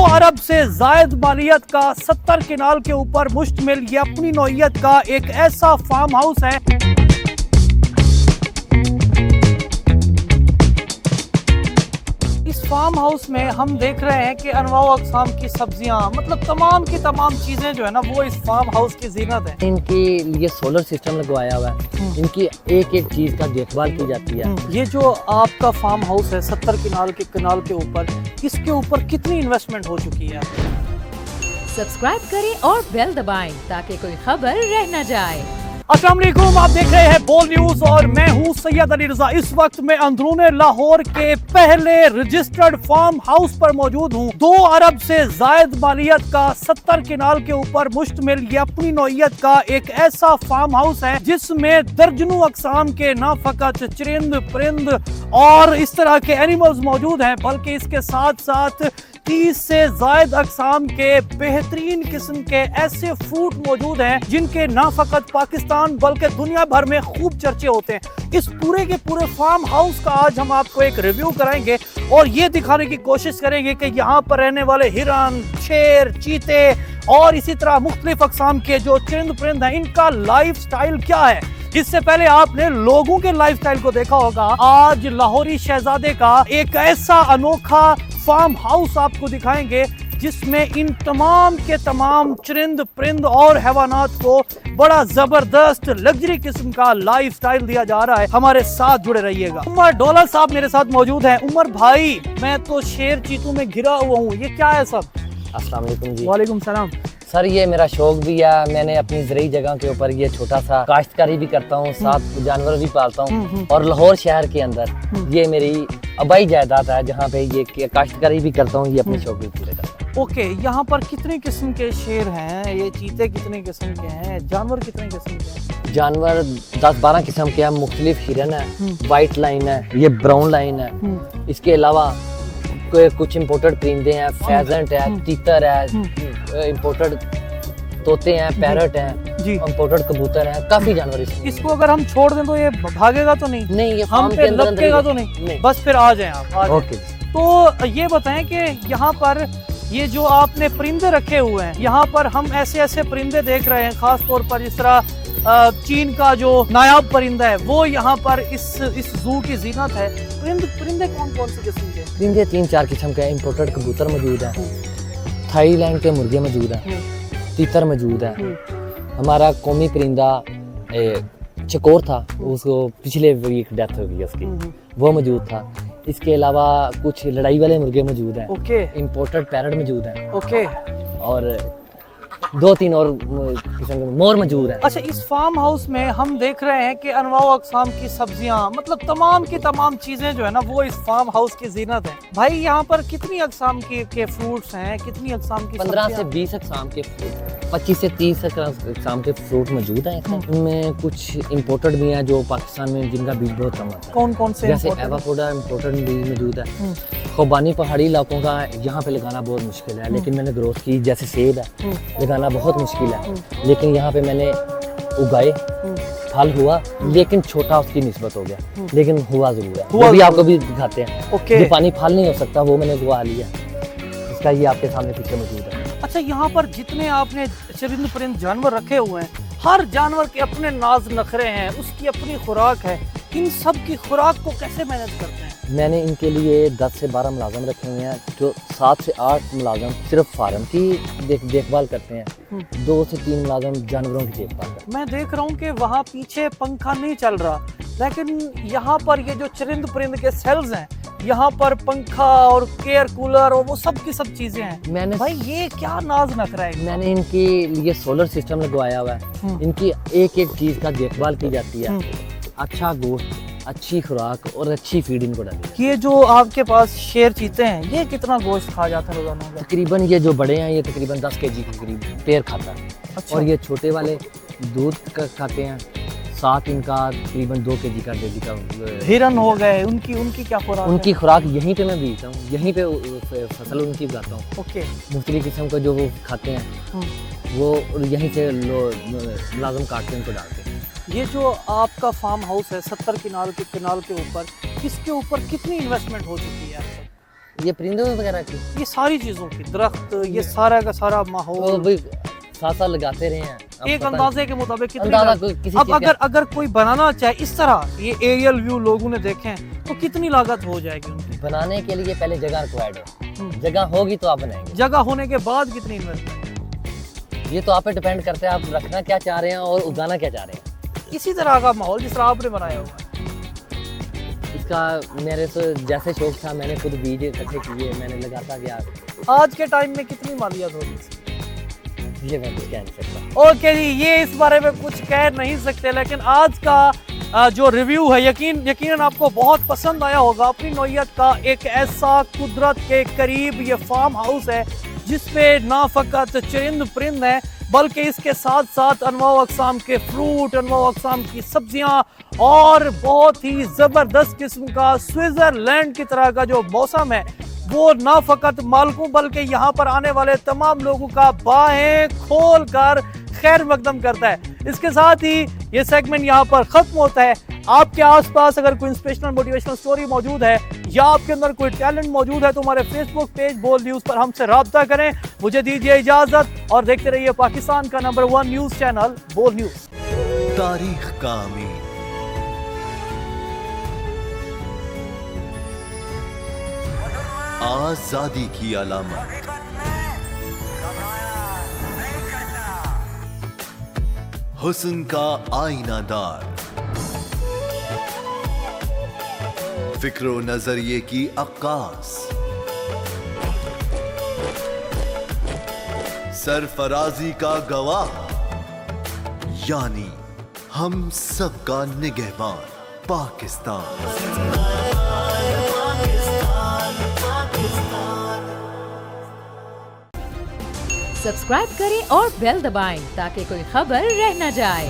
अरब से जायद मालियत का 70 किनाल के ऊपर मुश्तमिल ये अपनी नौइयत का एक ऐसा फार्म हाउस है इस फार्म हाउस में हम देख रहे हैं कि अनवाओ अक़साम की सब्जियां मतलब तमाम की तमाम चीजें जो है ना वो इस फार्म हाउस की जीनत है। इनके लिए सोलर सिस्टम लगवाया हुआ है, इनकी एक एक चीज का देखभाल की जाती है। ये जो आपका फार्म हाउस है 70 किनाल के ऊपर, इसके ऊपर कितनी इन्वेस्टमेंट हो चुकी है? सब्सक्राइब करें और बेल दबाएं ताकि कोई खबर रह न जाए। अस्सलाम वालेकुम, आप देख रहे हैं बोल न्यूज और मैं हूं सैयद अली रजा। इस वक्त मैं अंदरूने लाहौर के पहले रजिस्टर्ड फार्म हाउस पर मौजूद हूं। 2 अरब से जायद मालियत का 70 किनाल के ऊपर मुश्तमिल ये अपनी नौइयत का एक ऐसा फार्म हाउस है जिसमें दर्जनों अक़साम के ना फकत चरिंद परिंद और इस तरह के एनिमल्स मौजूद हैं बल्कि इसके साथ साथ 30 से जायद अक़साम के बेहतरीन किस्म के ऐसे फ्रूट मौजूद हैं जिनके ना फकत पाकिस्तान बल्कि दुनिया भर में खूब चर्चे होते हैं। इस पूरे के पूरे फार्म हाउस का आज हम आपको एक रिव्यू कराएंगे और ये दिखाने की कोशिश करेंगे कि यहाँ पर रहने वाले हिरन, शेर, चीते और इसी तरह मुख्तलिफ अक़साम के जो चरिंद परिंद हैं इनका लाइफ स्टाइल क्या है। इससे पहले आपने लोगों के लाइफस्टाइल को देखा होगा, आज लाहौरी शहजादे का एक ऐसा अनोखा फार्म हाउस आपको दिखाएंगे जिसमें इन तमाम के तमाम चरिंद परिंद और हैवानात को बड़ा जबरदस्त लग्जरी किस्म का लाइफस्टाइल दिया जा रहा है। हमारे साथ जुड़े रहिएगा। उमर डोलर साहब मेरे साथ मौजूद हैं। उमर भाई, मैं तो शेर चीतू में घिरा हुआ हूँ, ये क्या है सब? अस्सलाम वालेकुम जी। वालेकुम सलाम सर, ये मेरा शौक भी है। मैंने अपनी ज़रूरी जगह के ऊपर ये छोटा सा काश्तकारी भी करता हूँ, साथ जानवर भी पालता हूँ और लाहौर शहर के अंदर ये मेरी आबाई जायदाद है जहाँ पे ये काश्तकारी भी करता हूँ, ये अपने शौक भी पूरे करता हूँ। ओके, यहाँ पर कितने किस्म के शेर हैं, ये चीते कितने किस्म के हैं, जानवर कितने किस्म के हैं? जानवर 10-12 किस्म के हैं। मुख्तलिफ हिरन है, वाइट लाइन है, ये ब्राउन लाइन है। इसके अलावा कुछ इम्पोर्टेड परिंदे हैं, फेजेंट है, तीतर है, इम्पोर्टेड तोते हैं, पैरट हैं, इम्पोर्टेड कबूतर हैं, काफी जानवर इसको अगर हम छोड़ दें तो ये भागेगा तो नहीं? नहीं, ये हम पे लपकेगा तो नहीं? बस फिर आ जाएं आप। ओके। तो ये बताएं कि यहाँ पर ये जो आपने परिंदे रखे हुए हैं, यहाँ पर हम ऐसे ऐसे परिंदे देख रहे हैं, खास तौर पर जिस तरह चीन का जो नायाब परिंदा है वो यहाँ पर इस जू की जीनत है। परिंदे कौन कौन से किस्म के? परिंदे 3-4 किस्म के। इम्पोर्टेड कबूतर मौजूद है, थाईलैंड के मुर्गे मौजूद हैं, तीतर मौजूद है। हमारा कौमी परिंदा चकोर था, उसको पिछले वीक डेथ हो गई उसकी, वो मौजूद था। इसके अलावा कुछ लड़ाई वाले मुर्गे मौजूद हैं। ओके। इम्पोर्टेड पैरट मौजूद हैं। ओके। और 2-3 और किस्म के मोर मौजूद है। अच्छा, इस फार्म हाउस में हम देख रहे हैं कि अनवाओ अक़साम की सब्जियां मतलब तमाम की तमाम चीजें जो है ना वो इस फार्म हाउस की जीनत है। भाई, यहाँ पर कितनी अक़साम के फ्रूट्स हैं, कितनी अक़साम की? 15 से 20 अक़साम के फ्रूट, 25 से 30 अक़साम के फ्रूट मौजूद हैं। इनमें कुछ इम्पोर्टेड भी हैं जो पाकिस्तान में जिनका बीज बहुत कम आता है। कौन कौन से? जैसे एवापोडा इम्पोर्टेड बीज मौजूद है। खुबानी पहाड़ी इलाकों का यहाँ पे लगाना बहुत मुश्किल है, लेकिन मैंने ग्रोथ की। जैसे सेब है, लगाना बहुत मुश्किल है, लेकिन यहाँ पे मैंने उगाए, फल हुआ लेकिन छोटा उसकी निस्बत हो गया, लेकिन हुआ जरूर है। वो भी आपको भी दिखाते हैं। जो पानी फल नहीं हो सकता वो मैंने उगा लिया, इसका ये आपके सामने पीछे मौजूद है। अच्छा, यहाँ पर जितने आपने चरिंद परिंद जानवर रखे हुए हैं, हर जानवर के अपने नाज नखरे हैं, उसकी अपनी खुराक है। इन सब की खुराक को कैसे मैनेज करते हैं? मैंने इनके लिए 10 से 12 मुलाजम रखे हुए हैं, जो 7 से 8 मुलाजम सिर्फ फार्म की देखभाल करते हैं, 2 से 3 मुलाजम जानवरों की देखभाल करते हैं। मैं देख रहा हूँ कि वहाँ पीछे पंखा नहीं चल रहा, लेकिन यहाँ पर ये जो चरिंद परिंद के सेल्स हैं, यहाँ पर पंखा और केयर कूलर और वो सब की सब चीजें हैं। मैंने भाई, ये क्या नाज नखरा है? मैंने इनके लिए सोलर सिस्टम लगवाया हुआ है, इनकी एक एक चीज का देखभाल की जाती है। अच्छा गोश्त, अच्छी खुराक और अच्छी फीड इनको डाली। ये जो आपके पास शेर चीते हैं, ये कितना गोश्त खा जाता है रोजाना? तकरीबन ये जो बड़े हैं ये तकरीबन 10 kg के करीब पेड़ खाता है। अच्छा। और ये छोटे वाले दूध खाते हैं, साथ इनका तकरीबन 2 kg का डेली का। हिरन हो गए, उनकी क्या खुराक? उनकी खुराक यहीं पे मैं बीजता हूँ, यहीं पे फसल उनकी उगाता हूँ। ओके। मुख्तलिफ किस्म का जो वो खाते हैं वो यहीं से मुलाजम काट के उनको डालते हैं। ये जो आपका फार्म हाउस है 70 किनाल के ऊपर, इसके ऊपर कितनी इन्वेस्टमेंट हो चुकी है? ये परिंदों वगैरह की ये सारी चीजों की, दरख्त, ये सारा का सारा वो माहौल भी साथ साथ लगाते रहे हैं। अब एक पता अंदाजे के मुताबिक कितनी अंदाजा लागत? कोई किसी अब चीज़ अगर अगर कोई बनाना चाहे इस तरह, ये एरियल व्यू लोगों ने देखे हैं, तो कितनी लागत हो जाएगी उनकी? बनाने के लिए पहले जगह रिक्वायर्ड है, जगह होगी तो आप बनाएंगे। जगह होने के बाद कितनी इन्वेस्टमेंट? ये तो आप पे डिपेंड करते हैं, आप रखना क्या चाह रहे हैं और उगाना क्या चाह रहे हैं। इसी तरह का माहौल जिस तरह आपने बनाया हुआ है। इसका मेरे तो जैसे शौक था, मैंने खुद बीज इकट्ठे किए, मैंने लगाता गया। आज के टाइम में कितनी मालियत होगी इसकी? ये मैं कुछ कह नहीं सकता। ओके जी, ये इस बारे में कुछ कह नहीं सकते, लेकिन आज का जो रिव्यू है यकीनन आपको बहुत पसंद आया होगा। अपनी नौइयत का एक ऐसा कुदरत के करीब ये फार्म हाउस है जिसपे ना फकत चरिंद परिंद है, बल्कि इसके साथ साथ अनवा अक़साम के फ्रूट, अनवा अक़साम की सब्जियां और बहुत ही ज़बरदस्त किस्म का स्विट्ज़रलैंड की तरह का जो मौसम है, वो ना फकत मालिकों बल्कि यहाँ पर आने वाले तमाम लोगों का बाहें खोल कर खैर मकदम करता है। इसके साथ ही ये सेगमेंट यहाँ पर ख़त्म होता है। आपके आसपास अगर कोई इंस्पिरेशनल मोटिवेशनल स्टोरी मौजूद है या आपके अंदर कोई टैलेंट मौजूद है तो हमारे फेसबुक पेज बोल न्यूज़ पर हमसे राब्ता करें। मुझे दीजिए इजाज़त और देखते रहिए पाकिस्तान का नंबर 1 न्यूज़ चैनल बोल न्यूज़। तारीख का अमीन, आजादी की अलामत, हुस्न का आईनादार, फिक्रो नजरिए की अक्कास, सरफराजी का गवाह, यानी हम सबका निगहबान पाकिस्तान। सब्सक्राइब करें और बेल दबाएं ताकि कोई खबर रह न जाए।